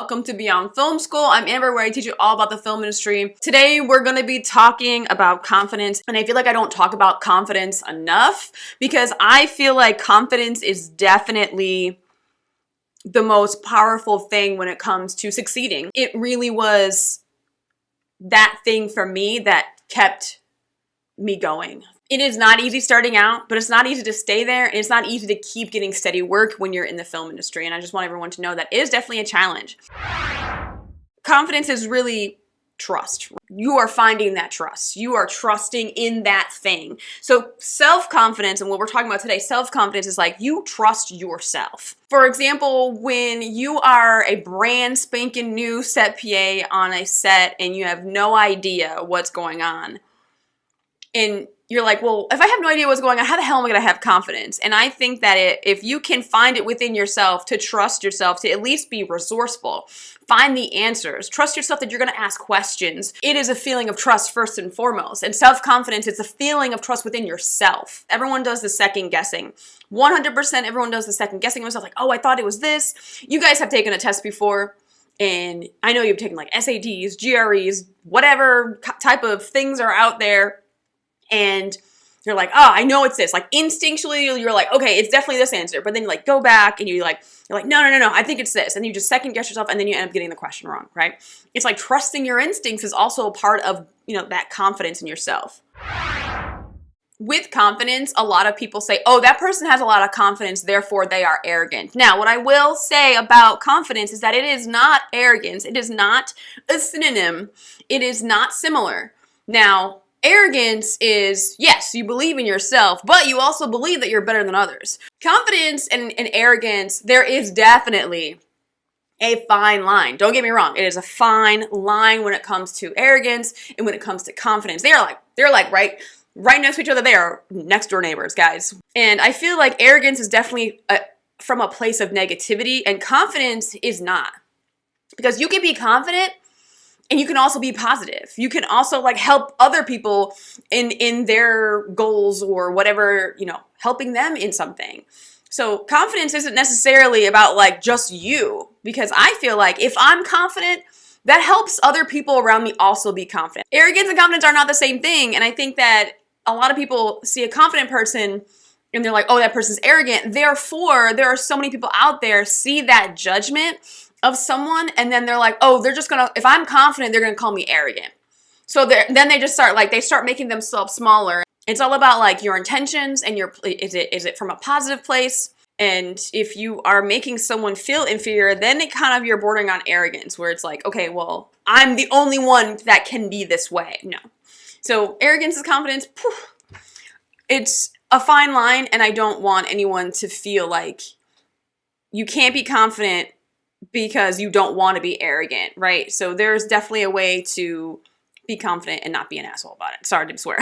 welcome to Beyond Film School. I'm Amber, where I teach you all about the film industry. Today, we're going to be talking about confidence, and I feel like I don't talk about confidence enough because I feel like confidence is definitely the most powerful thing when it comes to succeeding. It really was that thing for me that kept me going. It is not easy starting out, but it's not easy to stay there, and it's not easy to keep getting steady work when you're in the film industry, and I just want everyone to know that it is definitely a challenge. Confidence is really trust. You are finding that trust. You are trusting in that thing. So self-confidence, and what we're talking about today, self-confidence is like you trust yourself. For example, when you are a brand spanking new set PA on a set and you have no idea what's going on, and you're like, well, if I have no idea what's going on, how the hell am I going to have confidence? And I think that if you can find it within yourself to trust yourself, to at least be resourceful, find the answers, trust yourself that you're going to ask questions. It is a feeling of trust first and foremost. And self-confidence, it's a feeling of trust within yourself. Everyone does the second guessing. 100% everyone does the second guessing themselves, like, oh, I thought it was this. You guys have taken a test before. And I know you've taken like SATs, GREs, whatever type of things are out there. And you're like, oh, I know it's this. Like instinctually, you're like, okay, it's definitely this answer. But then you like go back and you're like, no, I think it's this. And you just second guess yourself and then you end up getting the question wrong, right? It's like trusting your instincts is also a part of, that confidence in yourself. With confidence, a lot of people say, oh, that person has a lot of confidence, therefore they are arrogant. Now, what I will say about confidence is that it is not arrogance. It is not a synonym. It is not similar. Now, arrogance is, yes, you believe in yourself, but you also believe that you're better than others. Confidence and arrogance, there is definitely a fine line. Don't get me wrong. It is a fine line when it comes to arrogance and when it comes to confidence. They're like right next to each other. They are next door neighbors, guys. And I feel like arrogance is definitely from a place of negativity, and confidence is not. Because you can be confident and you can also be positive. You can also like help other people in their goals or whatever, helping them in something. So confidence isn't necessarily about like just you, because I feel like if I'm confident, that helps other people around me also be confident. Arrogance and confidence are not the same thing. And I think that a lot of people see a confident person and they're like, oh, that person's arrogant. Therefore, there are so many people out there see that judgment of someone, and then they're like, oh, they're just gonna, if I'm confident, they're gonna call me arrogant. So then they just start making themselves smaller. It's all about like your intentions and is it from a positive place? And if you are making someone feel inferior, then you're bordering on arrogance, where it's like, okay, well, I'm the only one that can be this way. No. So arrogance is confidence. It's a fine line, and I don't want anyone to feel like you can't be confident because you don't want to be arrogant, right? So there's definitely a way to be confident and not be an asshole about it. Sorry to swear.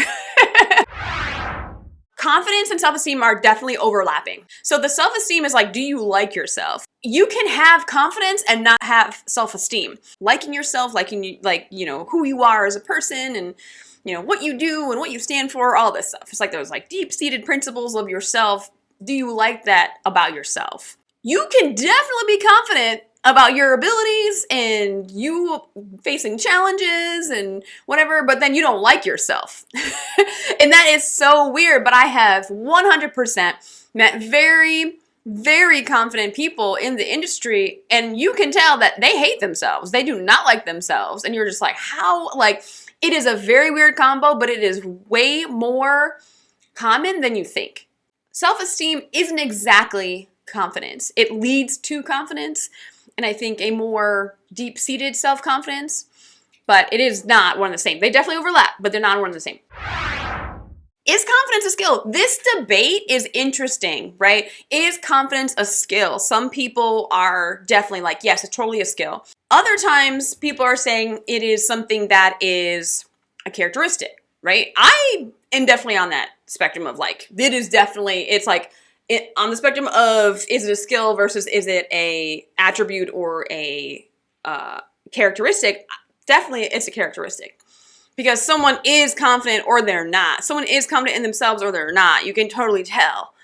Confidence and self-esteem are definitely overlapping. So the self-esteem is like, do you like yourself? You can have confidence and not have self-esteem. Liking yourself, who you are as a person, and what you do and what you stand for, all this stuff. It's like those like deep-seated principles of yourself. Do you like that about yourself? You can definitely be confident about your abilities and you facing challenges and whatever, but then you don't like yourself. And that is so weird, but I have 100% met very, very confident people in the industry, and you can tell that they hate themselves. They do not like themselves. And you're just like, how? Like, it is a very weird combo, but it is way more common than you think. Self-esteem isn't exactly confidence. It leads to confidence, and I think a more deep-seated self-confidence, but it is not one and the same. They definitely overlap, but they're not one and the same. Is confidence a skill? This debate is interesting, right? Is confidence a skill? Some people are definitely like, yes, it's totally a skill. Other times, people are saying it is something that is a characteristic, right? I am definitely on that spectrum of like, it's like, on the spectrum of is it a skill versus is it a attribute or a characteristic, definitely it's a characteristic. Because someone is confident or they're not. Someone is confident in themselves or they're not. You can totally tell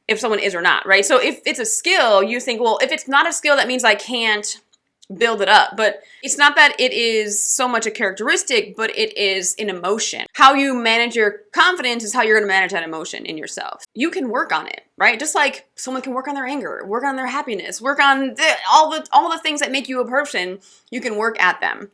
if someone is or not, right? So if it's a skill, you think, well, if it's not a skill, that means I can't build it up. But it's not that it is so much a characteristic, but it is an emotion. How you manage your confidence is how you're going to manage that emotion in yourself. You can work on it, right? Just like someone can work on their anger, work on their happiness, work on all the things that make you a person. You can work at them.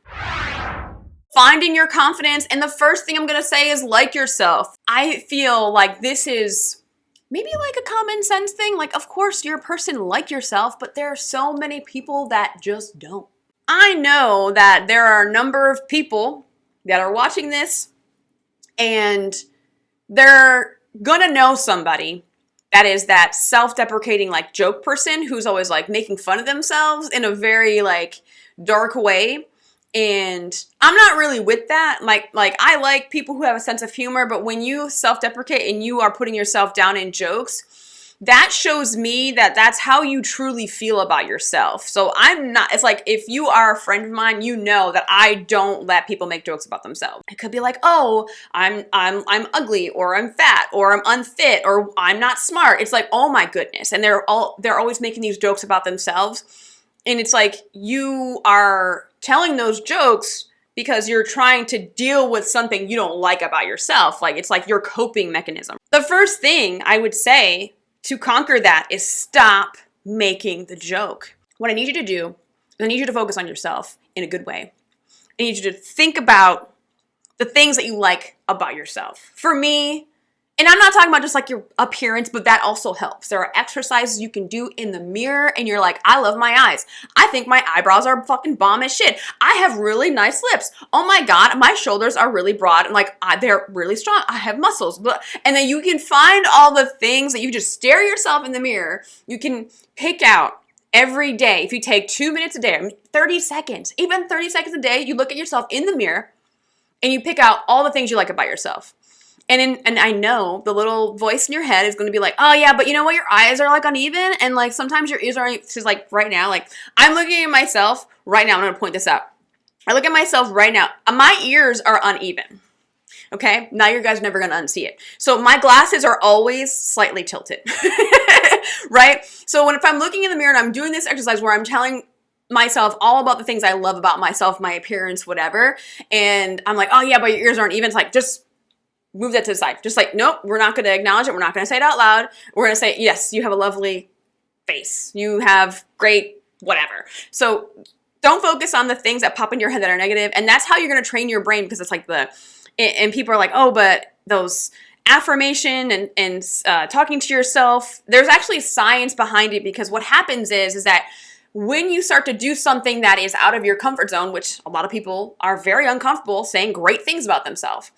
Finding your confidence, and the first thing I'm going to say is like yourself. I feel like this is maybe like a common sense thing. Like, of course, you're a person like yourself, but there are so many people that just don't. I know that there are a number of people that are watching this, and they're going to know somebody that is that self-deprecating, like, joke person who's always like making fun of themselves in a very like dark way. And I'm not really with that. Like I like people who have a sense of humor, but when you self-deprecate and you are putting yourself down in jokes, that shows me that that's how you truly feel about yourself. So I'm not, it's like, if you are a friend of mine, you know that I don't let people make jokes about themselves. It could be like, oh, I'm ugly, or I'm fat, or I'm unfit, or I'm not smart. It's like, oh my goodness. And they're always making these jokes about themselves. And it's like, you are telling those jokes because you're trying to deal with something you don't like about yourself. Like, it's like your coping mechanism. The first thing I would say to conquer that is stop making the joke. What I need you to do is I need you to focus on yourself in a good way. I need you to think about the things that you like about yourself. For me, and I'm not talking about just like your appearance, but that also helps. There are exercises you can do in the mirror and you're like, I love my eyes. I think my eyebrows are fucking bomb as shit. I have really nice lips. Oh my God, my shoulders are really broad and like they're really strong. I have muscles. And then you can find all the things that you just stare yourself in the mirror. You can pick out every day. If you take 2 minutes a day, 30 seconds, even 30 seconds a day, you look at yourself in the mirror and you pick out all the things you like about yourself. And I know the little voice in your head is going to be like, oh yeah, but you know what? Your eyes are like uneven. And like sometimes your ears are uneven. It's like right now, like I'm looking at myself right now. I'm going to point this out. I look at myself right now. My ears are uneven. Okay. Now you guys are never going to unsee it. So my glasses are always slightly tilted. Right. So if I'm looking in the mirror and I'm doing this exercise where I'm telling myself all about the things I love about myself, my appearance, whatever. And I'm like, oh yeah, but your ears aren't even. It's like, just move that to the side. Just like, nope, we're not going to acknowledge it. We're not going to say it out loud. We're going to say, yes, you have a lovely face. You have great whatever. So don't focus on the things that pop in your head that are negative. And that's how you're going to train your brain, because it's like and people are like, oh, but those affirmation and talking to yourself, there's actually science behind it, because what happens is that when you start to do something that is out of your comfort zone, which a lot of people are very uncomfortable saying great things about themselves.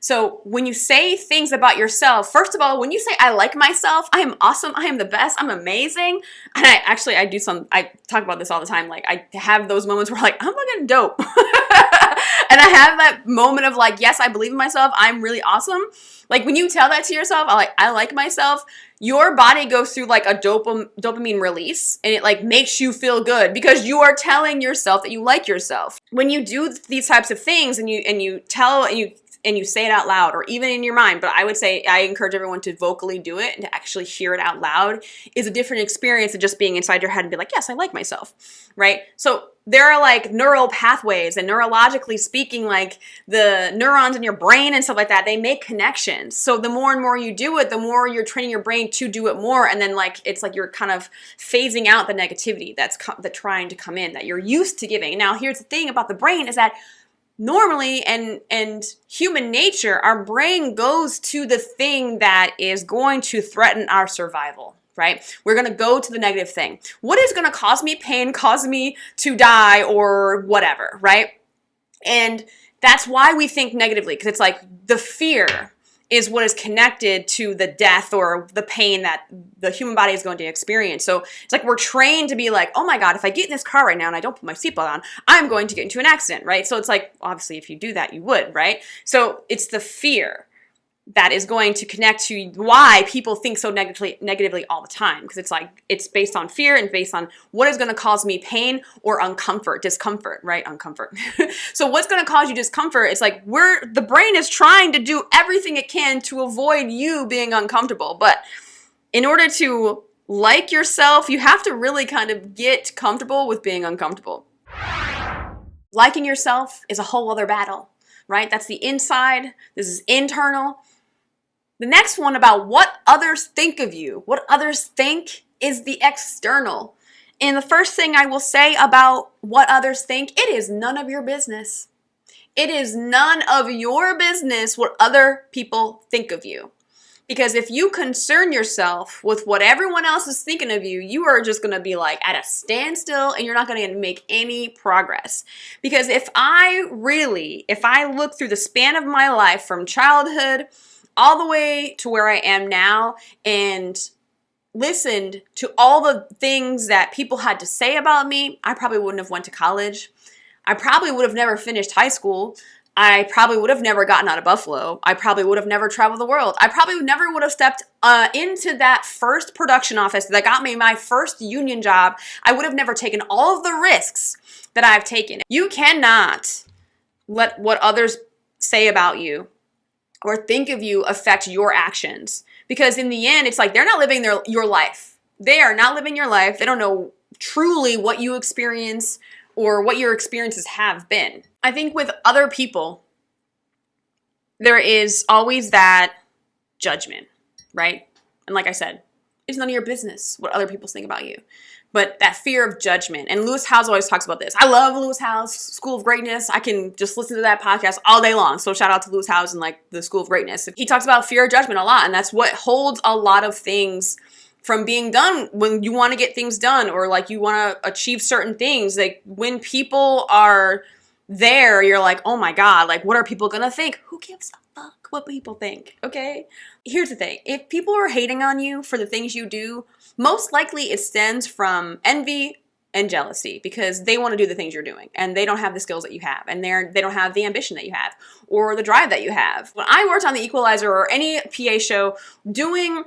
So when you say things about yourself, first of all, when you say, I like myself, I am awesome, I am the best, I'm amazing. And I talk about this all the time. Like I have those moments where like, I'm fucking dope. And I have that moment of like, yes, I believe in myself. I'm really awesome. Like when you tell that to yourself, I like myself, your body goes through like a dopamine release, and it like makes you feel good because you are telling yourself that you like yourself. When you do these types of things and you tell and you say it out loud, or even in your mind, but I would say I encourage everyone to vocally do it and to actually hear it out loud, is a different experience than just being inside your head and be like, yes, I like myself, right? So there are like neural pathways, and neurologically speaking, like the neurons in your brain and stuff like that, they make connections. So the more and more you do it, the more you're training your brain to do it more. And then like, it's like you're kind of phasing out the negativity that's trying to come in, that you're used to giving. Now, here's the thing about the brain is that normally, and human nature, our brain goes to the thing that is going to threaten our survival, right? We're going to go to the negative thing. What is going to cause me pain, cause me to die, or whatever, right? And that's why we think negatively, because it's like the fear is what is connected to the death or the pain that the human body is going to experience. So it's like we're trained to be like, oh my God, if I get in this car right now and I don't put my seatbelt on, I'm going to get into an accident, right? So it's like, obviously, if you do that, you would, right? So it's the fear that is going to connect to why people think so negatively all the time. Because it's like, it's based on fear and based on what is going to cause me pain or discomfort, right? Uncomfort. So what's going to cause you discomfort? It's like the brain is trying to do everything it can to avoid you being uncomfortable. But in order to like yourself, you have to really kind of get comfortable with being uncomfortable. Liking yourself is a whole other battle, right? That's the inside. This is internal. The next one about what others think of you, what others think, is the external. And the first thing I will say about what others think, it is none of your business. It is none of your business what other people think of you. Because if you concern yourself with what everyone else is thinking of you, you are just going to be like at a standstill and you're not going to make any progress. Because if I look through the span of my life from childhood all the way to where I am now and listened to all the things that people had to say about me, I probably wouldn't have went to college. I probably would have never finished high school. I probably would have never gotten out of Buffalo. I probably would have never traveled the world. I probably never would have stepped into that first production office that got me my first union job. I would have never taken all of the risks that I've taken. You cannot let what others say about you or think of you affect your actions. Because in the end, it's like they're not living your life. They are not living your life. They don't know truly what you experience or what your experiences have been. I think with other people, there is always that judgment, right? And like I said, it's none of your business what other people think about you. But that fear of judgment. And Lewis Howes always talks about this. I love Lewis Howes, School of Greatness. I can just listen to that podcast all day long. So shout out to Lewis Howes and like the School of Greatness. He talks about fear of judgment a lot. And that's what holds a lot of things from being done when you want to get things done or like you want to achieve certain things. Like when people are there, you're like, oh my God, like what are people going to think? Who gives a fuck what people think? Okay. Here's the thing. If people are hating on you for the things you do, most likely it stems from envy and jealousy because they want to do the things you're doing and they don't have the skills that you have and they don't have the ambition that you have or the drive that you have. When I worked on The Equalizer or any PA show doing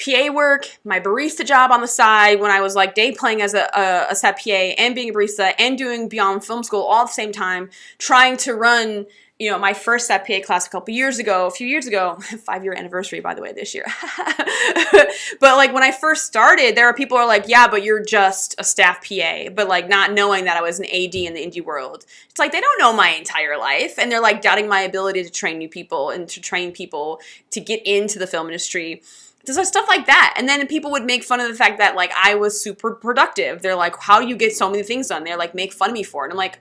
PA work, my barista job on the side when I was like day playing as a set PA and being a barista and doing Beyond Film School all at the same time, trying to run, you know, my first set PA class a few years ago, 5-year anniversary, by the way, this year. But like when I first started, there are people who are like, yeah, but you're just a staff PA, but like not knowing that I was an AD in the indie world. It's like, they don't know my entire life. And they're like doubting my ability to train new people and to train people to get into the film industry. So stuff like that. And then people would make fun of the fact that like I was super productive. They're like, how do you get so many things done? They're like, make fun of me for it. And I'm like,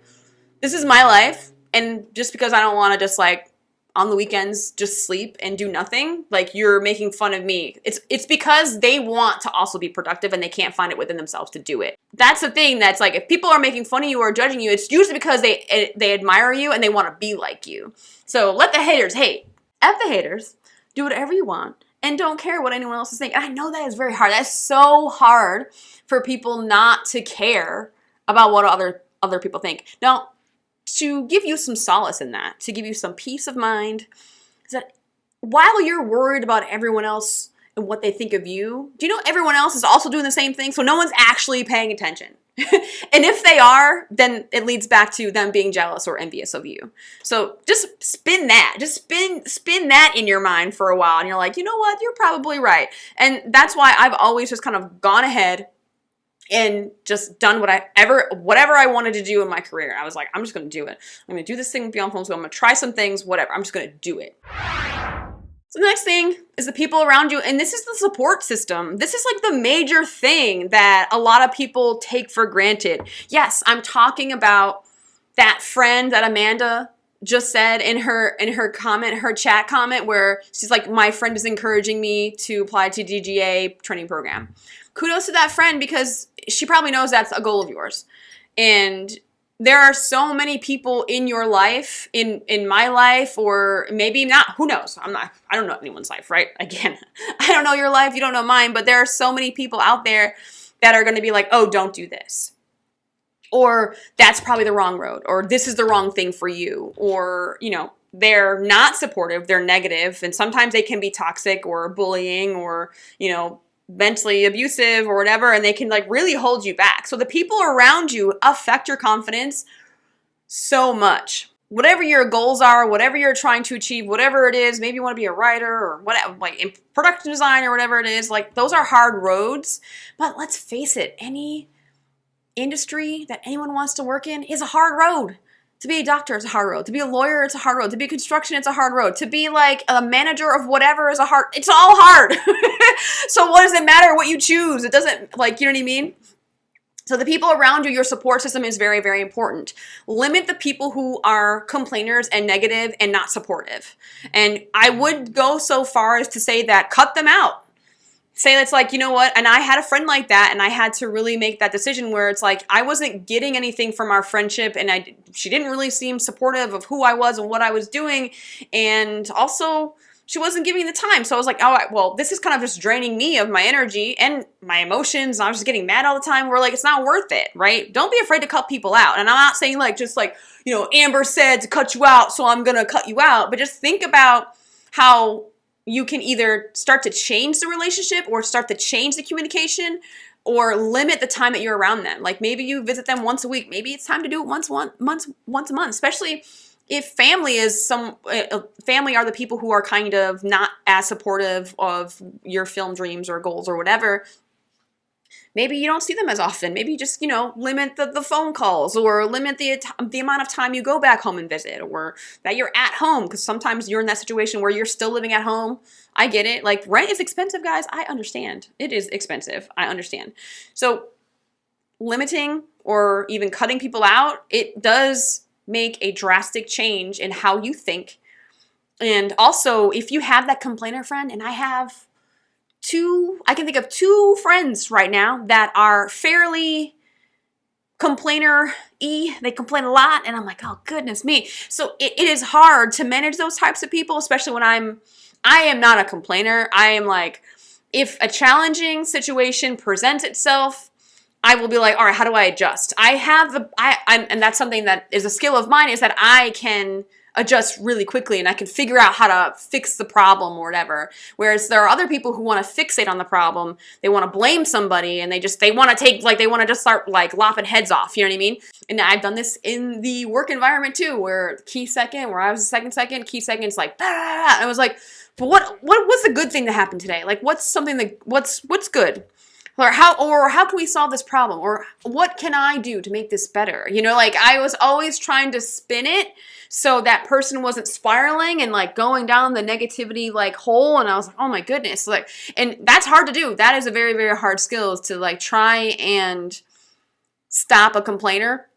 this is my life. And just because I don't want to just like on the weekends, just sleep and do nothing, like you're making fun of me. It's because they want to also be productive and they can't find it within themselves to do it. That's the thing that's like, if people are making fun of you or judging you, it's usually because they admire you and they want to be like you. So let the haters hate. F the haters. Do whatever you want. And don't care what anyone else is thinking. I know that is very hard. That's so hard for people not to care about what other people think. Now, to give you some solace in that, to give you some peace of mind, is that while you're worried about everyone else and what they think of you, do you know everyone else is also doing the same thing? So no one's actually paying attention. And if they are, then it leads back to them being jealous or envious of you. So just spin that. Just spin that in your mind for a while. And you're like, you know what? You're probably right. And that's why I've always just kind of gone ahead and just done whatever I wanted to do in my career. I was like, I'm just going to do it. I'm going to do this thing with Beyond Film School. I'm going to try some things, whatever. I'm just going to do it. So the next thing is the people around you, and this is the support system. This is like the major thing that a lot of people take for granted. Yes, I'm talking about that friend that Amanda just said in her comment, her chat comment, where she's like, my friend is encouraging me to apply to DGA training program. Kudos to that friend because she probably knows that's a goal of yours. And there are so many people in your life, in my life, or maybe not, who knows? I don't know anyone's life, right? Again, I don't know your life, you don't know mine, but there are so many people out there that are going to be like, oh, don't do this. Or that's probably the wrong road, or this is the wrong thing for you, or, you know, they're not supportive, they're negative, and sometimes they can be toxic or bullying or, you know, mentally abusive or whatever, and they can like really hold you back. So the people around you affect your confidence so much. Whatever your goals are, whatever you're trying to achieve, whatever it is, maybe you want to be a writer or whatever, like in production design or whatever it is, like those are hard roads. But let's face it, any industry that anyone wants to work in is a hard road. To be a doctor is a hard road. To be a lawyer, it's a hard road. To be construction, it's a hard road. To be like a manager of whatever is it's all hard. So what does it matter what you choose? It doesn't, like, you know what I mean? So the people around you, your support system is very, very important. Limit the people who are complainers and negative and not supportive. And I would go so far as to say that cut them out. Say it's like, you know what, and I had a friend like that, and I had to really make that decision where it's like I wasn't getting anything from our friendship, and she didn't really seem supportive of who I was and what I was doing, and also she wasn't giving me the time. So I was like, oh, well, this is kind of just draining me of my energy and my emotions. I was just getting mad all the time. We're like, it's not worth it, right? Don't be afraid to cut people out. And I'm not saying like, just like, you know, Amber said to cut you out, so I'm going to cut you out. But just think about how you can either start to change the relationship or start to change the communication or limit the time that you're around them. Like maybe you visit them once a week. Maybe it's time to do it once a month, especially if family are the people who are kind of not as supportive of your film dreams or goals or whatever. Maybe you don't see them as often. Maybe you just, you know, limit the phone calls or limit the amount of time you go back home and visit or that you're at home, because sometimes you're in that situation where you're still living at home. I get it. Like rent is expensive, guys. I understand. It is expensive. I understand. So limiting or even cutting people out, it does make a drastic change in how you think. And also, if you have that complainer friend, and I can think of two friends right now that are fairly complainer-y. They complain a lot, and I'm like, oh, goodness me. So it is hard to manage those types of people, especially when I am not a complainer. I am like, if a challenging situation presents itself, I will be like, all right, how do I adjust? And that's something that is a skill of mine, is that I can adjust really quickly and I can figure out how to fix the problem or whatever. Whereas there are other people who want to fixate on the problem. They want to blame somebody and they want to just start like lopping heads off. You know what I mean? And I've done this in the work environment too, where where I was a second, key second's like, bah! And I was like, but what's the good thing to happen today? Like what's good? Or how can we solve this problem? Or what can I do to make this better? You know, like I was always trying to spin it so that person wasn't spiraling and like going down the negativity like hole. And I was like, oh my goodness. Like, and that's hard to do. That is a very, very hard skill, is to like try and stop a complainer,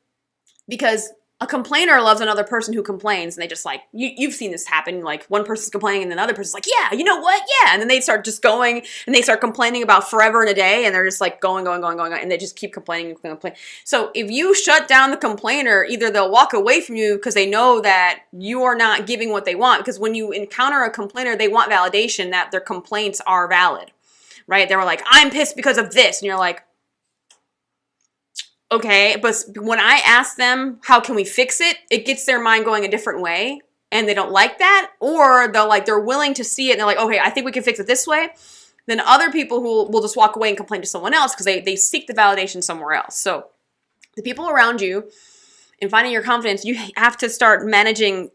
because a complainer loves another person who complains, and they just like, you've seen this happen, like one person's complaining and another person's like, yeah, you know what, yeah, and then they start just going and they start complaining about forever and a day, and they're just like going, and they just keep complaining. So if you shut down the complainer, either they'll walk away from you because they know that you are not giving what they want, because when you encounter a complainer, they want validation that their complaints are valid, right? They were like, I'm pissed because of this, and you're like, okay, but when I ask them, how can we fix it? It gets their mind going a different way, and they don't like that, or they're willing to see it, and they're like, okay, I think we can fix it this way. Then other people who will just walk away and complain to someone else because they seek the validation somewhere else. So the people around you and finding your confidence, you have to start managing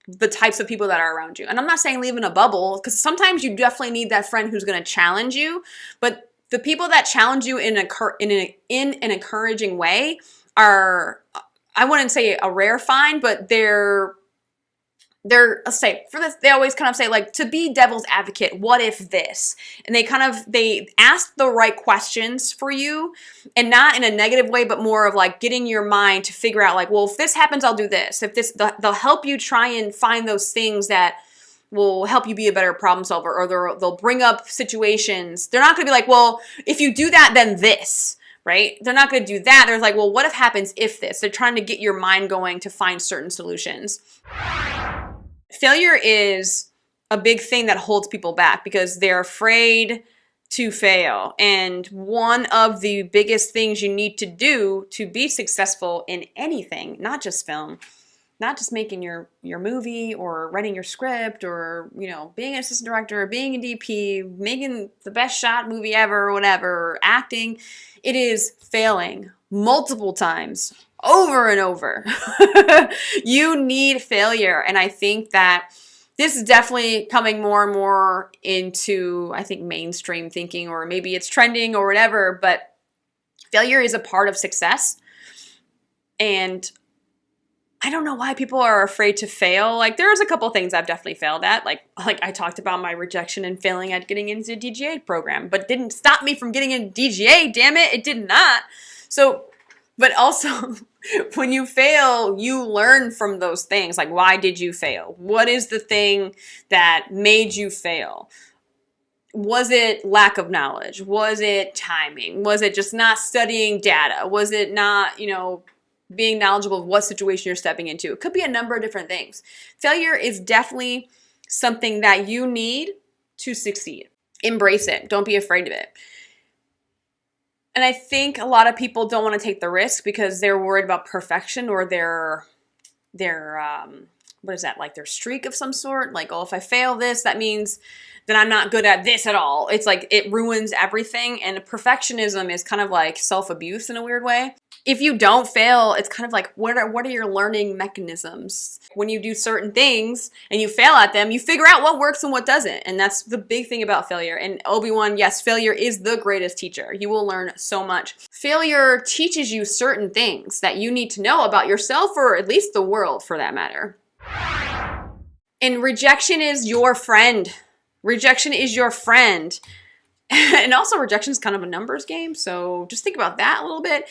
the types of people that are around you. And I'm not saying live in a bubble, because sometimes you definitely need that friend who's going to challenge you, but the people that challenge you in an encouraging way are, I wouldn't say a rare find, but they're let's say for this, they always kind of say like, to be devil's advocate, what if this? And they ask the right questions for you, and not in a negative way, but more of like getting your mind to figure out like, well, if this happens, I'll do this. If this, they'll help you try and find those things that will help you be a better problem solver, or they'll bring up situations. They're not going to be like, well, if you do that, then this, right? They're not going to do that. They're like, well, what if happens if this? They're trying to get your mind going to find certain solutions. Failure is a big thing that holds people back because they're afraid to fail. And one of the biggest things you need to do to be successful in anything, not just film, not just making your movie or writing your script, or, you know, being an assistant director, being a DP, making the best shot movie ever or whatever, or acting, it is failing multiple times over and over. You need failure. And I think that this is definitely coming more and more into, I think, mainstream thinking, or maybe it's trending or whatever, but Failure is a part of success. And I don't know why people are afraid to fail. Like, there's a couple things I've definitely failed at. Like I talked about my rejection and failing at getting into the DGA program, but didn't stop me from getting into DGA, damn it. It did not. So, but also when you fail, you learn from those things. Like, why did you fail? What is the thing that made you fail? Was it lack of knowledge? Was it timing? Was it just not studying data? Was it not, being knowledgeable of what situation you're stepping into? It could be a number of different things. Failure is definitely something that you need to succeed. Embrace it. Don't be afraid of it. And I think a lot of people don't want to take the risk because they're worried about perfection or their what is that, like their streak of some sort? Like, oh, if I fail this, that means that I'm not good at this at all. It's like it ruins everything. And perfectionism is kind of like self-abuse in a weird way. If you don't fail, it's kind of like, what are your learning mechanisms? When you do certain things and you fail at them, you figure out what works and what doesn't. And that's the big thing about failure. And Obi-Wan, yes, failure is the greatest teacher. You will learn so much. Failure teaches you certain things that you need to know about yourself, or at least the world for that matter. And rejection is your friend. Rejection is your friend. And also rejection is kind of a numbers game. So just think about that a little bit.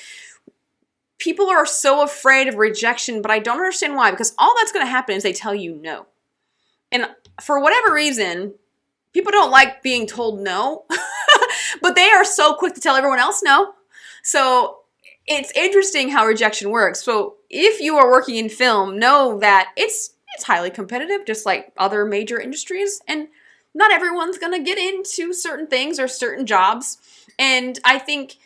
People are so afraid of rejection, but I don't understand why, because all that's going to happen is they tell you no. And for whatever reason, people don't like being told no, but they are so quick to tell everyone else no. So it's interesting how rejection works. So if you are working in film, know that it's highly competitive, just like other major industries, and not everyone's going to get into certain things or certain jobs. And I think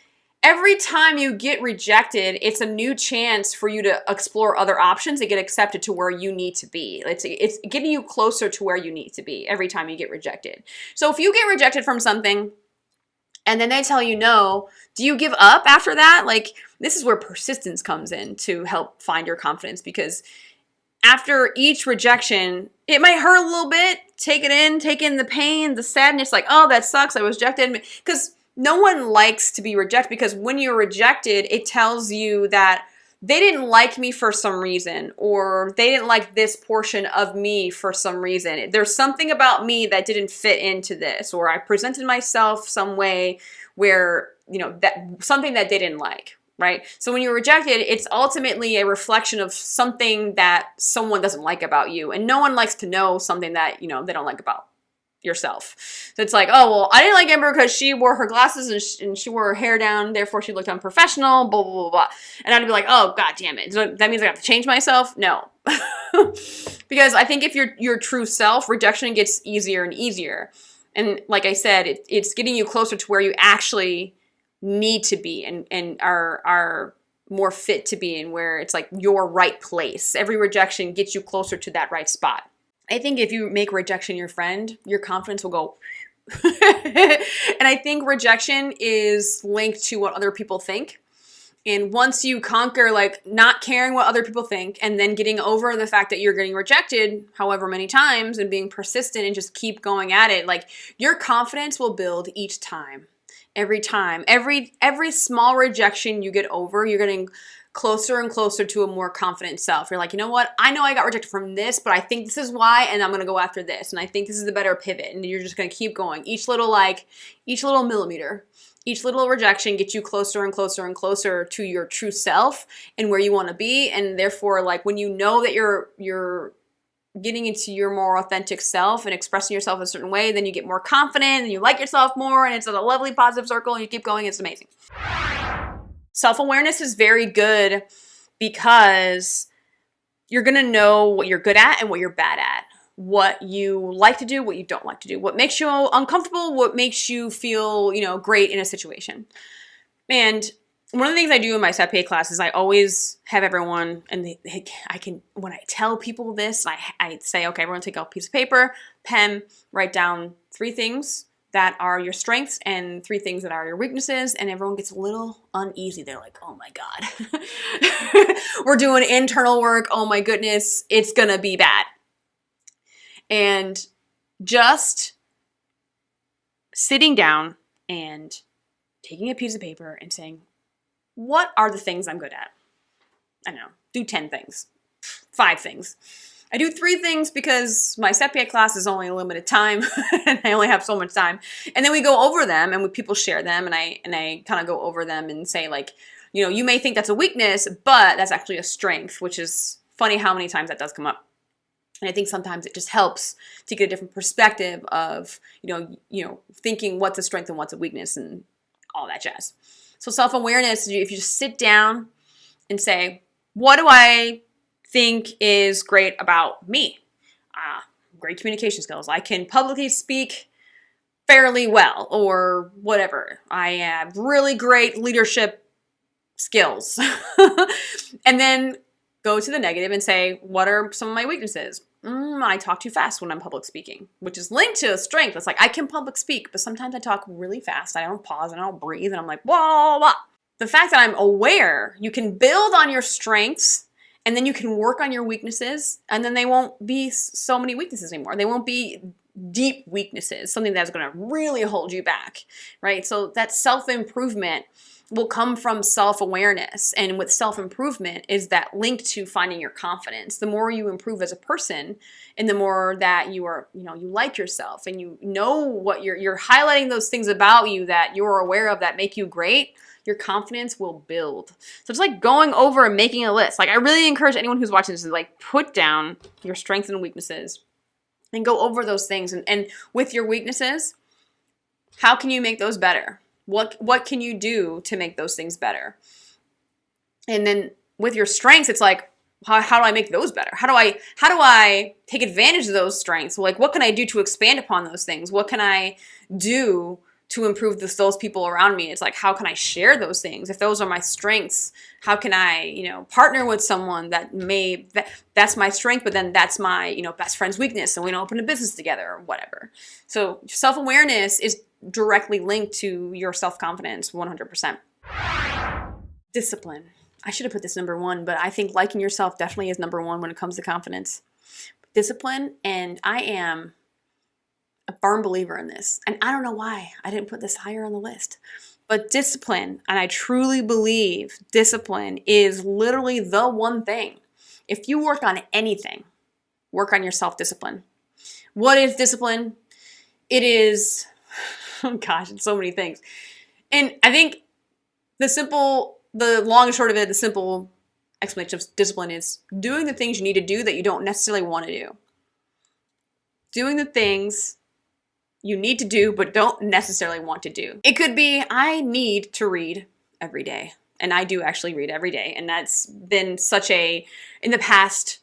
every time you get rejected, it's a new chance for you to explore other options and get accepted to where you need to be. It's getting you closer to where you need to be every time you get rejected. So if you get rejected from something and then they tell you no, do you give up after that? Like, this is where persistence comes in to help find your confidence, because after each rejection, it might hurt a little bit. Take in the pain, the sadness, like, oh, that sucks, I was rejected. Because no one likes to be rejected, because when you're rejected, it tells you that they didn't like me for some reason, or they didn't like this portion of me for some reason. There's something about me that didn't fit into this, or I presented myself some way where, that something that they didn't like, right? So when you're rejected, it's ultimately a reflection of something that someone doesn't like about you. And no one likes to know something that, they don't like about yourself. So it's like, oh, well, I didn't like Amber because she wore her glasses and she wore her hair down, therefore she looked unprofessional, blah, blah, blah, blah. And I'd be like, oh, God damn it. So that means I have to change myself? No. Because I think if you're your true self, rejection gets easier and easier. And like I said, it's getting you closer to where you actually need to be and are more fit to be in, where it's like your right place. Every rejection gets you closer to that right spot. I think if you make rejection your friend, your confidence will go. And I think rejection is linked to what other people think. And once you conquer like not caring what other people think, and then getting over the fact that you're getting rejected however many times and being persistent and just keep going at it, like your confidence will build each time. Every time, every small rejection you get over, you're getting closer and closer to a more confident self. You're like, you know what? I know I got rejected from this, but I think this is why, and I'm going to go after this. And I think this is the better pivot. And you're just going to keep going. Each little millimeter, each little rejection gets you closer and closer and closer to your true self and where you want to be. And therefore, like when you know that you're getting into your more authentic self and expressing yourself a certain way, then you get more confident and you like yourself more, and it's a lovely positive circle and you keep going. It's amazing. Self-awareness is very good because you're going to know what you're good at and what you're bad at, what you like to do, what you don't like to do, what makes you uncomfortable, what makes you feel, great in a situation. And one of the things I do in my SEPA class is I always have everyone, and when I tell people this, I say, okay, everyone take out a piece of paper, pen, write down 3 things that are your strengths and 3 things that are your weaknesses, and everyone gets a little uneasy. They're like, oh my God, we're doing internal work. Oh my goodness, it's gonna be bad. And just sitting down and taking a piece of paper and saying, what are the things I'm good at? I don't know, do 10 things, 5 things. I do 3 things because my CEPIA class is only a limited time and I only have so much time. And then we go over them and people share them and I kind of go over them and say like, you know, you may think that's a weakness, but that's actually a strength, which is funny how many times that does come up. And I think sometimes it just helps to get a different perspective of, you know, thinking what's a strength and what's a weakness and all that jazz. So self-awareness, if you just sit down and say, what do I think is great about me? Great communication skills. I can publicly speak fairly well or whatever. I have really great leadership skills. And then go to the negative and say, what are some of my weaknesses? I talk too fast when I'm public speaking, which is linked to a strength. It's like, I can public speak, but sometimes I talk really fast. I don't pause and I don't breathe and I'm like, whoa, whoa. The fact that I'm aware, you can build on your strengths and then you can work on your weaknesses and then they won't be so many weaknesses anymore. They won't be deep weaknesses, something that's going to really hold you back, right? So that self-improvement will come from self-awareness. And with self-improvement is that linked to finding your confidence. The more you improve as a person and the more that you are, you know, you like yourself and you know what you're highlighting those things about you that you're aware of that make you great, your confidence will build. So it's like going over and making a list. Like I really encourage anyone who's watching this to like put down your strengths and weaknesses and go over those things. And with your weaknesses, how can you make those better? What can you do to make those things better? And then with your strengths, it's like, how do I make those better? How do I take advantage of those strengths? Like, what can I do to expand upon those things? What can I do to improve those people around me? It's like, how can I share those things? If those are my strengths, how can I, you know, partner with someone that's my strength, but then that's my, you know, best friend's weakness and we don't open a business together or whatever. So self-awareness is directly linked to your self-confidence 100%. Discipline. I should have put this number 1, but I think liking yourself definitely is number 1 when it comes to confidence. Discipline, and I am a firm believer in this. And I don't know why I didn't put this higher on the list. But discipline, and I truly believe discipline is literally the one thing. If you work on anything, work on your self-discipline. What is discipline? It is, oh gosh, it's so many things. And I think the long and short of it, the simple explanation of discipline is doing the things you need to do that you don't necessarily want to do. Doing the things you need to do but don't necessarily want to do. It could be, I need to read every day. And I do actually read every day. And that's been in the past,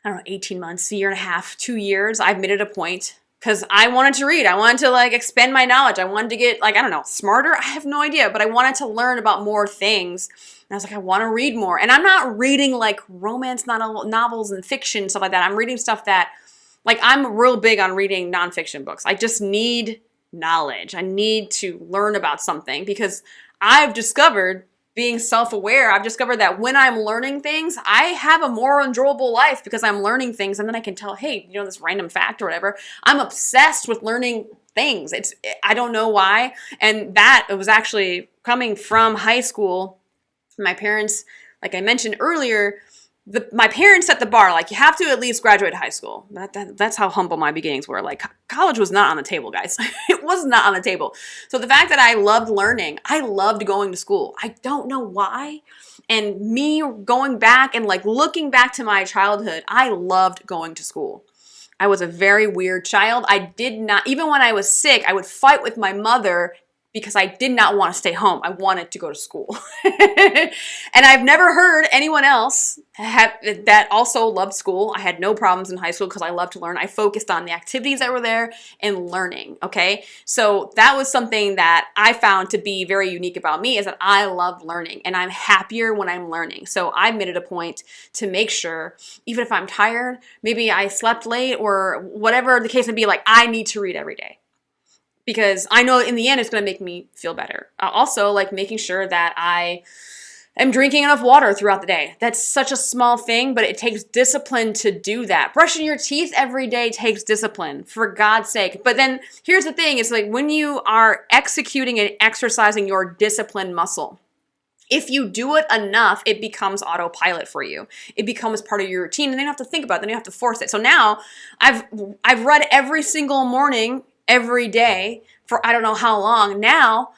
I don't know, 18 months, a year and a half, 2 years, I've made it a point because I wanted to read. I wanted to like expand my knowledge. I wanted to get like, I don't know, smarter. I have no idea, but I wanted to learn about more things. And I was like, I want to read more. And I'm not reading like romance novels and fiction, stuff like that. I'm reading stuff that, like, I'm real big on reading nonfiction books. I just need knowledge. I need to learn about something because I've discovered, being self-aware, I've discovered that when I'm learning things, I have a more enjoyable life because I'm learning things and then I can tell, hey, you know, this random fact or whatever. I'm obsessed with learning things. I don't know why. And that it was actually coming from high school. My parents, like I mentioned earlier, my parents set the bar, like you have to at least graduate high school. That's how humble my beginnings were. Like college was not on the table, guys. It was not on the table. So the fact that I loved learning, I loved going to school. I don't know why. And me going back and like looking back to my childhood, I loved going to school. I was a very weird child. I did not, even when I was sick, I would fight with my mother because I did not want to stay home. I wanted to go to school. And I've never heard anyone else that also loved school. I had no problems in high school because I loved to learn. I focused on the activities that were there and learning, okay? So that was something that I found to be very unique about me, is that I love learning and I'm happier when I'm learning. So I made it a point to make sure, even if I'm tired, maybe I slept late or whatever the case may be, like I need to read every day. Because I know in the end it's going to make me feel better. Also, like making sure that I am drinking enough water throughout the day. That's such a small thing, but it takes discipline to do that. Brushing your teeth every day takes discipline, for God's sake. But then here's the thing. It's like when you are executing and exercising your discipline muscle, If you do it enough, it becomes autopilot for you. It becomes part of your routine, and then you don't have to think about it, then you don't have to force it. So now I've read every single morning, every day for I don't know how long now.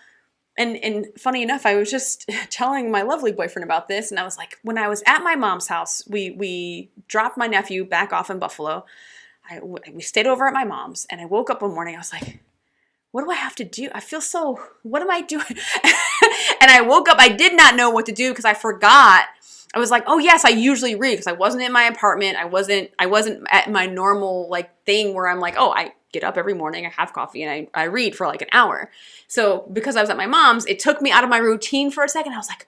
And funny enough, I was just telling my lovely boyfriend about this, and I was like, when I was at my mom's house, we dropped my nephew back off in Buffalo. We stayed over at my mom's, and I woke up one morning, I was like, what do I have to do? I feel so, what am I doing? And I woke up, I did not know what to do because I forgot. I was like, oh yes, I usually read because I wasn't in my apartment. I wasn't at my normal like thing where I'm like, oh, I get up every morning, I have coffee, and I read for like an hour. So because I was at my mom's, it took me out of my routine for a second. I was like,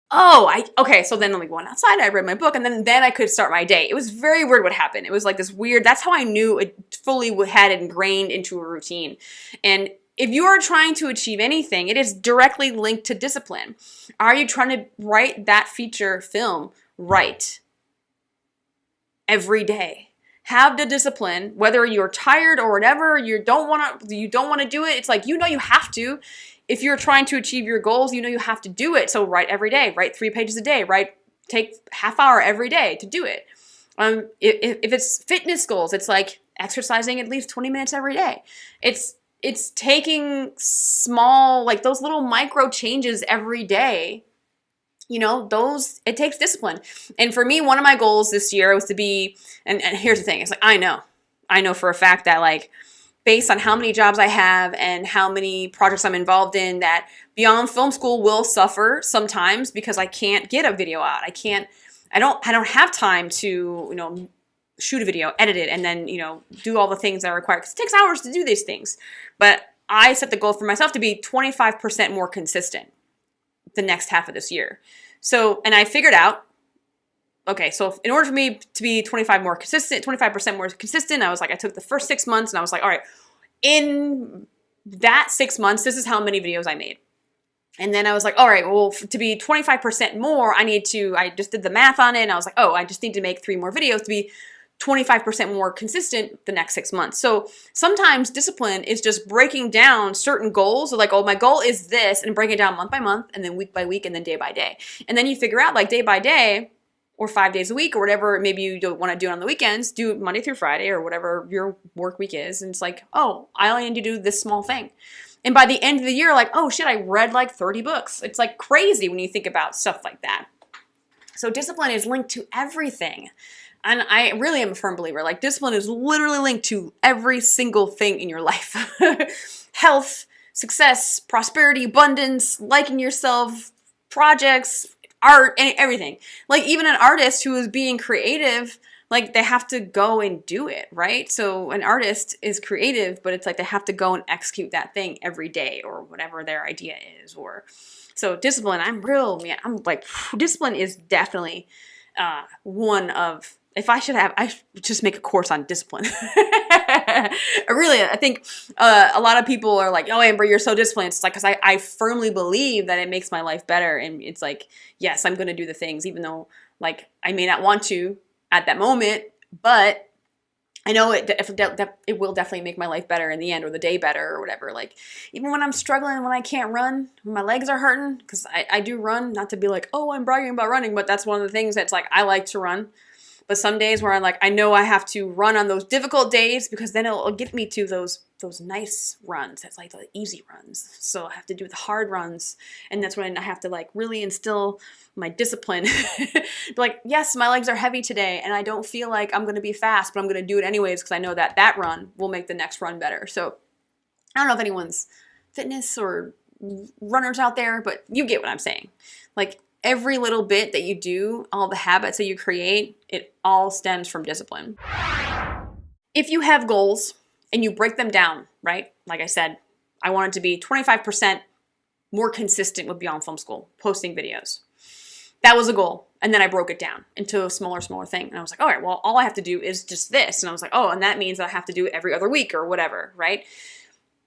oh, okay. So then we went outside, I read my book, and then I could start my day. It was very weird what happened. It was like this weird, that's how I knew it fully had ingrained into a routine. And if you are trying to achieve anything, it is directly linked to discipline. Are you trying to write that feature film? Write every day. Have the discipline, whether you're tired or whatever, you don't want to do it. It's like, you have to. If you're trying to achieve your goals, you have to do it. So write every day, write 3 pages a day, take half hour every day to do it. If it's fitness goals, it's like exercising at least 20 minutes every day. It's taking small, like those little micro changes every day. It takes discipline. And for me, one of my goals this year was to be, and here's the thing, it's like, I know for a fact that like, based on how many jobs I have and how many projects I'm involved in, that Beyond Film School will suffer sometimes because I can't get a video out. I don't have time to, shoot a video, edit it, and then, do all the things that are required, because it takes hours to do these things. But I set the goal for myself to be 25% more consistent the next half of this year. So, and I figured out, okay, so in order for me to be 25% more consistent, I was like, I took the first 6 months and I was like, all right, in that 6 months, this is how many videos I made. And then I was like, all right, well, to be 25% more, I just did the math on it, and I was like, oh, I just need to make 3 more videos to be 25% more consistent the next 6 months. So sometimes discipline is just breaking down certain goals. Like, oh, my goal is this, and breaking it down month by month, and then week by week, and then day by day. And then you figure out, like, day by day, or 5 days a week, or whatever, maybe you don't want to do it on the weekends, do it Monday through Friday, or whatever your work week is. And it's like, oh, I only need to do this small thing. And by the end of the year, like, oh shit, I read like 30 books. It's like crazy when you think about stuff like that. So discipline is linked to everything. And I really am a firm believer, like discipline is literally linked to every single thing in your life. Health, success, prosperity, abundance, liking yourself, projects, art, and everything. Like even an artist who is being creative, like they have to go and do it, right? So an artist is creative, but it's like they have to go and execute that thing every day or whatever their idea is. So discipline, I'm like, discipline is definitely one of, I should just make a course on discipline. I think a lot of people are like, oh, Amber, you're so disciplined. It's like, because I firmly believe that it makes my life better. And it's like, yes, I'm going to do the things, even though like I may not want to at that moment, but I know it will definitely make my life better in the end, or the day better, or whatever. Like even when I'm struggling, when I can't run, when my legs are hurting, because I do run, not to be like, oh, I'm bragging about running, but that's one of the things that's like, I like to run. But some days where I'm like, I know I have to run on those difficult days, because then it'll get me to those nice runs. It's like the easy runs. So I have to do the hard runs. And that's when I have to like really instill my discipline. Like, yes, my legs are heavy today and I don't feel like I'm going to be fast, but I'm going to do it anyways, because I know that run will make the next run better. So I don't know if anyone's fitness or runners out there, but you get what I'm saying. Like, every little bit that you do, all the habits that you create, it all stems from discipline. If you have goals and you break them down, right? Like I said, I wanted to be 25% more consistent with Beyond Film School, posting videos. That was a goal. And then I broke it down into a smaller thing. And I was like, all right, well, all I have to do is just this. And I was like, oh, and that means I have to do it every other week or whatever, right?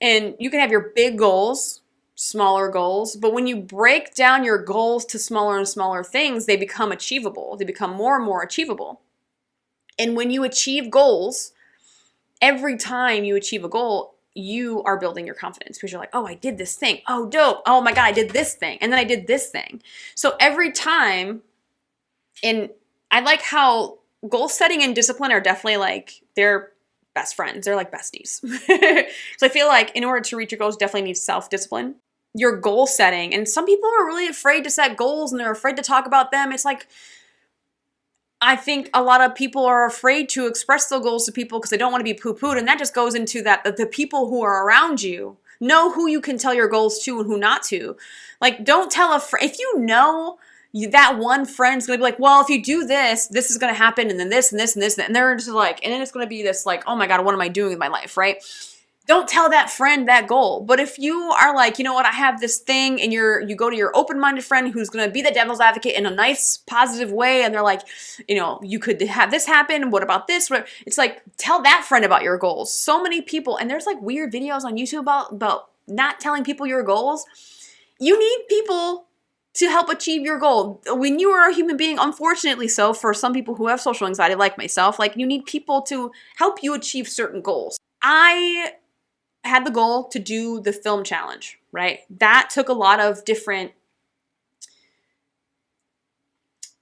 And you can have your big goals, smaller goals, but when you break down your goals to smaller and smaller things, they become achievable. They become more and more achievable. And when you achieve goals, every time you achieve a goal, you are building your confidence because you're like, oh, I did this thing. Oh, dope. Oh my God, I did this thing. And then I did this thing. So every time, and I like how goal setting and discipline are definitely like, they're best friends. They're like besties. So I feel like in order to reach your goals, you definitely need self-discipline. Your goal setting. And some people are really afraid to set goals and they're afraid to talk about them. It's like, I think a lot of people are afraid to express their goals to people because they don't want to be poo-pooed. And that just goes into that the people who are around you know who you can tell your goals to and who not to. Like, don't tell a friend. If you know that one friend's going to be like, well, if you do this, this is going to happen. And then this and this and this. And they're just like, and then it's going to be this like, oh my God, what am I doing with my life? Right? Don't tell that friend that goal. But if you are like, you know what, I have this thing, and you go to your open-minded friend who's going to be the devil's advocate in a nice, positive way, and they're like, you know, you could have this happen. What about this? It's like, tell that friend about your goals. So many people, and there's like weird videos on YouTube about not telling people your goals. You need people to help achieve your goal. When you are a human being, unfortunately so, for some people who have social anxiety like myself, like you need people to help you achieve certain goals. I had the goal to do the film challenge, right? That took a lot of different,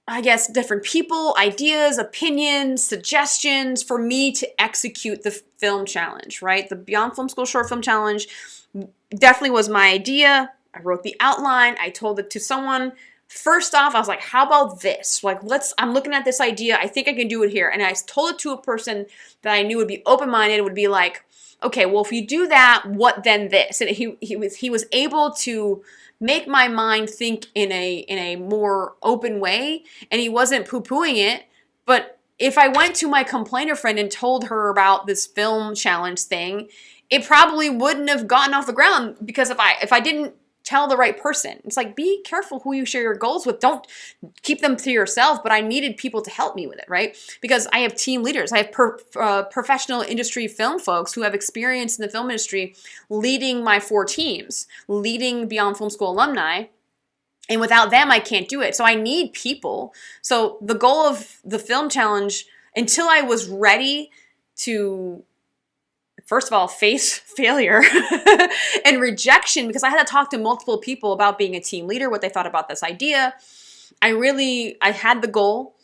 I guess, different people, ideas, opinions, suggestions for me to execute the film challenge, right? The Beyond Film School Short Film Challenge definitely was my idea. I wrote the outline. I told it to someone. First off, I was like, how about this? Like, I'm looking at this idea. I think I can do it here. And I told it to a person that I knew would be open-minded, would be like, okay, well, if you do that, what then this? And he was able to make my mind think in a more open way, and he wasn't poo-pooing it. But if I went to my complainer friend and told her about this film challenge thing, it probably wouldn't have gotten off the ground, because if I didn't tell the right person. It's like, be careful who you share your goals with. Don't keep them to yourself, but I needed people to help me with it, right? Because I have team leaders. I have professional industry film folks who have experience in the film industry leading my 4 teams, leading Beyond Film School alumni. And without them, I can't do it. So I need people. So the goal of the film challenge, until I was ready to, first of all, face failure and rejection, because I had to talk to multiple people about being a team leader, what they thought about this idea. I had the goal,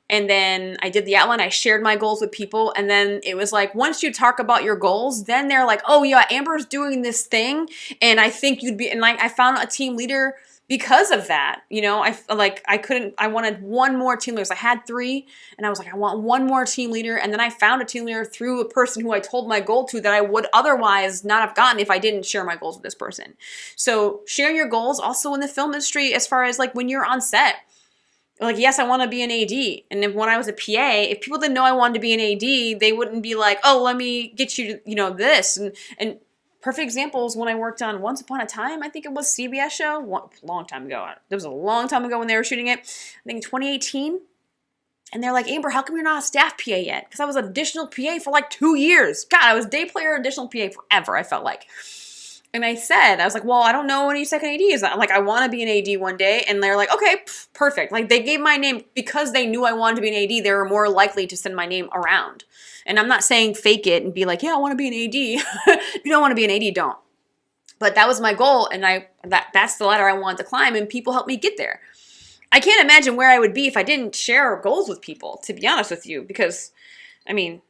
and then I did the outline. I shared my goals with people, and then it was like, once you talk about your goals, then they're like, oh yeah, Amber's doing this thing, and I think you'd be, and like, I found a team leader because of that. You know, I wanted one more team leader. I had 3, and I was like, I want one more team leader. And then I found a team leader through a person who I told my goal to that I would otherwise not have gotten if I didn't share my goals with this person. So sharing your goals also in the film industry, as far as like when you're on set, like, yes, I want to be an AD. And then when I was a PA, if people didn't know I wanted to be an AD, they wouldn't be like, oh, let me get you, this. And perfect example is when I worked on Once Upon a Time. I think it was CBS show, long time ago. It was a long time ago when they were shooting it. I think 2018. And they're like, Amber, how come you're not a staff PA yet? Because I was an additional PA for like 2 years. God, I was day player, additional PA forever, I felt like. And I was like, well, I don't know any second AD is. Like, I want to be an AD one day. And they're like, okay, perfect. Like, they gave my name because they knew I wanted to be an AD. They were more likely to send my name around. And I'm not saying fake it and be like, yeah, I want to be an AD. If you don't want to be an AD, don't. But that was my goal, and that's the ladder I wanted to climb, and people helped me get there. I can't imagine where I would be if I didn't share goals with people, to be honest with you, because, I mean,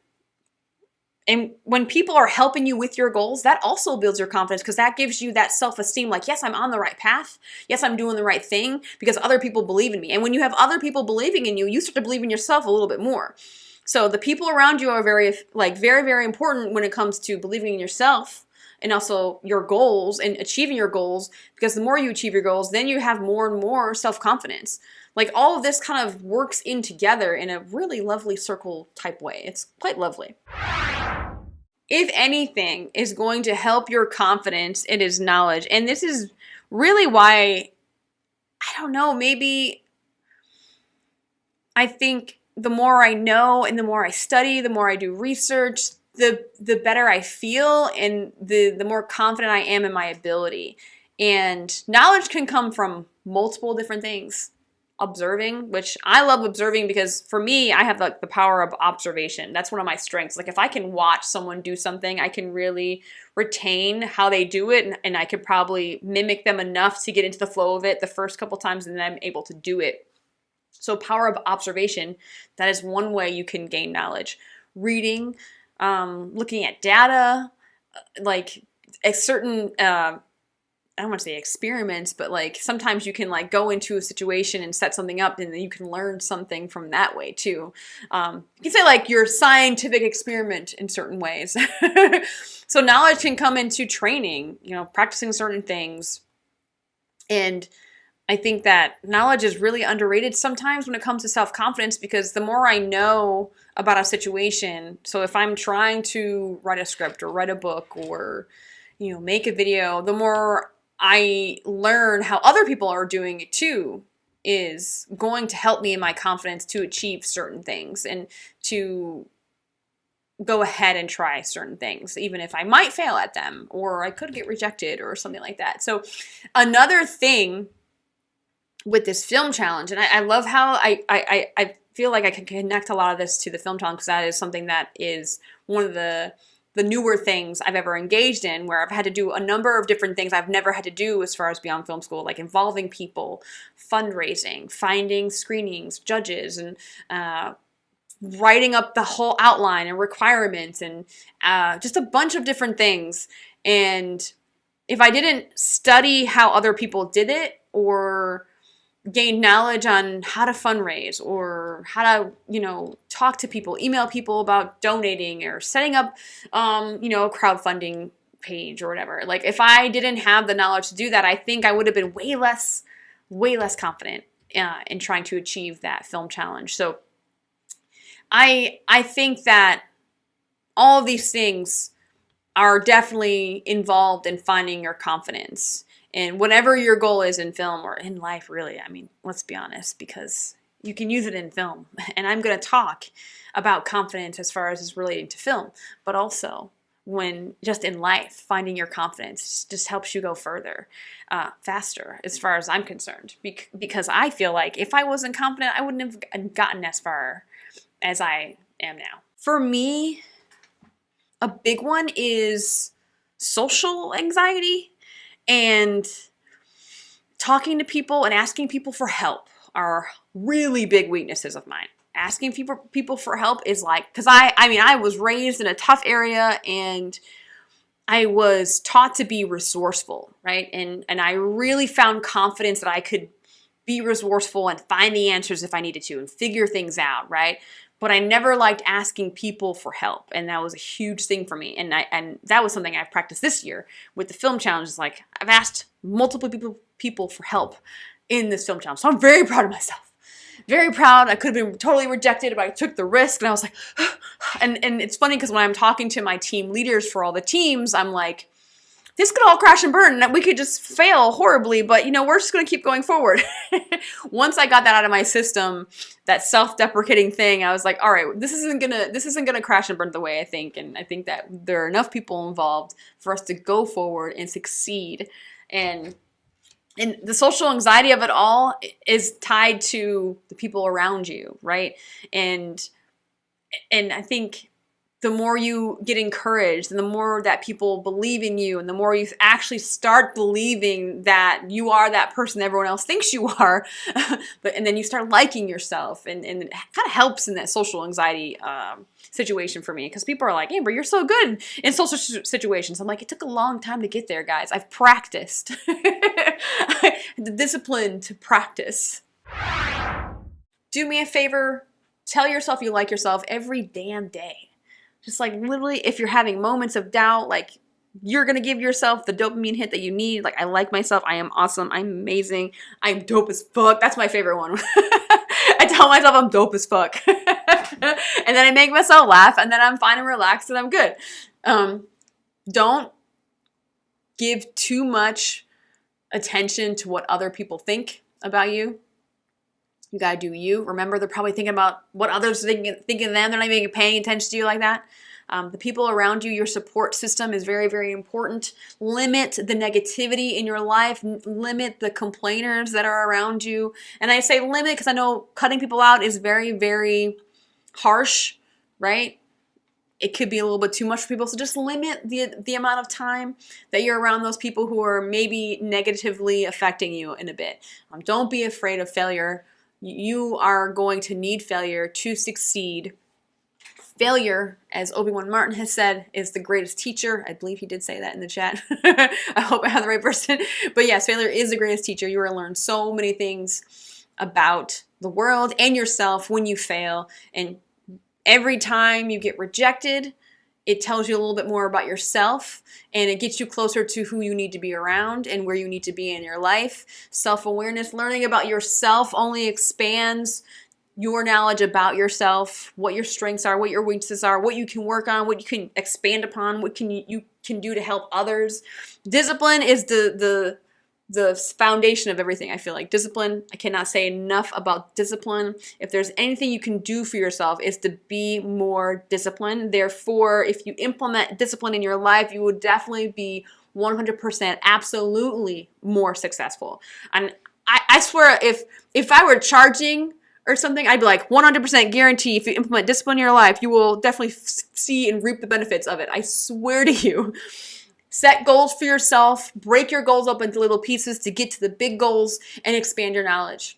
and when people are helping you with your goals, that also builds your confidence, because that gives you that self-esteem, like, yes, I'm on the right path. Yes, I'm doing the right thing because other people believe in me. And when you have other people believing in you, you start to believe in yourself a little bit more. So the people around you are very, very important when it comes to believing in yourself and also your goals and achieving your goals, because the more you achieve your goals, then you have more and more self-confidence. Like, all of this kind of works in together in a really lovely circle type way. It's quite lovely. If anything is going to help your confidence, it is knowledge. And this is really why, I don't know, maybe I think the more I know and the more I study, the more I do research, the better I feel, and the more confident I am in my ability. And knowledge can come from multiple different things. observing, which I love observing because for me, I have like the power of observation. That's one of my strengths. Like if I can watch someone do something, I can really retain how they do it, and I could probably mimic them enough to get into the flow of it the first couple times, and then I'm able to do it. So power of observation, that is one way you can gain knowledge. Reading, looking at data, like a certain I don't want to say experiments, but like sometimes you can like go into a situation and set something up, and then you can learn something from that way too. You can say like your scientific experiment in certain ways. So knowledge can come into training, you know, practicing certain things. And I think that knowledge is really underrated sometimes when it comes to self-confidence, because the more I know about a situation, so if I'm trying to write a script or write a book or, you know, make a video, the more I learn how other people are doing it too is going to help me in my confidence to achieve certain things and to go ahead and try certain things, even if I might fail at them or I could get rejected or something like that. So another thing with this film challenge, and I love how I feel like I can connect a lot of this to the film challenge, because that is something that is one of the newer things I've ever engaged in, where I've had to do a number of different things I've never had to do as far as beyond film school, like involving people, fundraising, finding screenings, judges, and writing up the whole outline and requirements, and just a bunch of different things. And if I didn't study how other people did it, or gain knowledge on how to fundraise, or how to, you know, talk to people, email people about donating, or setting up, you know, a crowdfunding page or whatever. Like if I didn't have the knowledge to do that, I think I would have been way less confident in trying to achieve that film challenge. So I think that all of these things are definitely involved in finding your confidence. And whatever your goal is in film or in life, really, I mean, let's be honest, because you can use it in film. And I'm going to talk about confidence as far as is relating to film, but also when just in life, finding your confidence just helps you go further, faster, as far as I'm concerned. Because I feel like if I wasn't confident, I wouldn't have gotten as far as I am now. For me, a big one is social anxiety. And talking to people and asking people for help are really big weaknesses of mine. Asking people for help is like, because I was raised in a tough area, and I was taught to be resourceful, right? And I really found confidence that I could be resourceful and find the answers if I needed to and figure things out, right? But I never liked asking people for help, and that was a huge thing for me. And that was something I've practiced this year with the film challenge. It's like I've asked multiple people for help in this film challenge, so I'm very proud of myself. Very proud. I could have been totally rejected, but I took the risk, and I was like, and it's funny because when I'm talking to my team leaders for all the teams, I'm like, this could all crash and burn, and we could just fail horribly, but you know, we're just going to keep going forward. Once I got that out of my system, that self-deprecating thing, I was like, all right, this isn't gonna crash and burn the way I think, and I think that there are enough people involved for us to go forward and succeed. And the social anxiety of it all is tied to the people around you, right? And I think the more you get encouraged, and the more that people believe in you, and the more you actually start believing that you are that person everyone else thinks you are, and then you start liking yourself, and it kind of helps in that social anxiety situation for me, because people are like, Amber, you're so good in social situations. I'm like, it took a long time to get there, guys. I've practiced. The discipline to practice. Do me a favor, tell yourself you like yourself every damn day. Just like literally, if you're having moments of doubt, like you're going to give yourself the dopamine hit that you need. Like, I like myself. I am awesome. I'm amazing. I'm dope as fuck. That's my favorite one. I tell myself I'm dope as fuck. And then I make myself laugh, and then I'm fine and relaxed, and I'm good. Don't give too much attention to what other people think about you. You gotta do you. Remember, they're probably thinking about what others are thinking of them. They're not even paying attention to you like that. The people around you, your support system is very, very important. Limit the negativity in your life. Limit the complainers that are around you. And I say limit because I know cutting people out is very, very harsh, right? It could be a little bit too much for people. So just limit the amount of time that you're around those people who are maybe negatively affecting you in a bit. Don't be afraid of failure. You are going to need failure to succeed. Failure, as Obi-Wan Martin has said, is the greatest teacher. I believe he did say that in the chat. I hope I have the right person. But yes, failure is the greatest teacher. You will learn so many things about the world and yourself when you fail. And every time you get rejected, it tells you a little bit more about yourself, and it gets you closer to who you need to be around and where you need to be in your life. Self-awareness, learning about yourself only expands your knowledge about yourself, what your strengths are, what your weaknesses are, what you can work on, what you can expand upon, what you can do to help others. Discipline is the foundation of everything. I feel like discipline, I cannot say enough about discipline. If there's anything you can do for yourself, is to be more disciplined. Therefore, if you implement discipline in your life, you will definitely be 100% absolutely more successful. And I swear, if I were charging or something, I'd be like 100% guarantee if you implement discipline in your life, you will definitely see and reap the benefits of it. I swear to you. Set goals for yourself, break your goals up into little pieces to get to the big goals and expand your knowledge.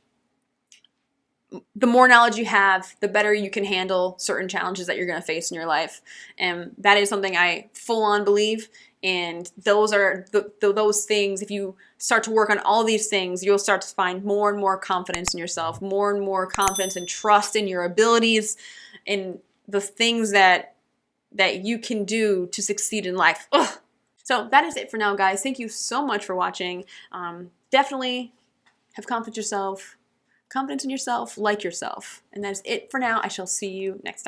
The more knowledge you have, the better you can handle certain challenges that you're going to face in your life. And that is something I full on believe. And those are those things, if you start to work on all these things, you'll start to find more and more confidence in yourself, more and more confidence and trust in your abilities and the things that you can do to succeed in life. Ugh. So that is it for now, guys. Thank you so much for watching. Definitely have confidence in yourself, like yourself. And that is it for now. I shall see you next time.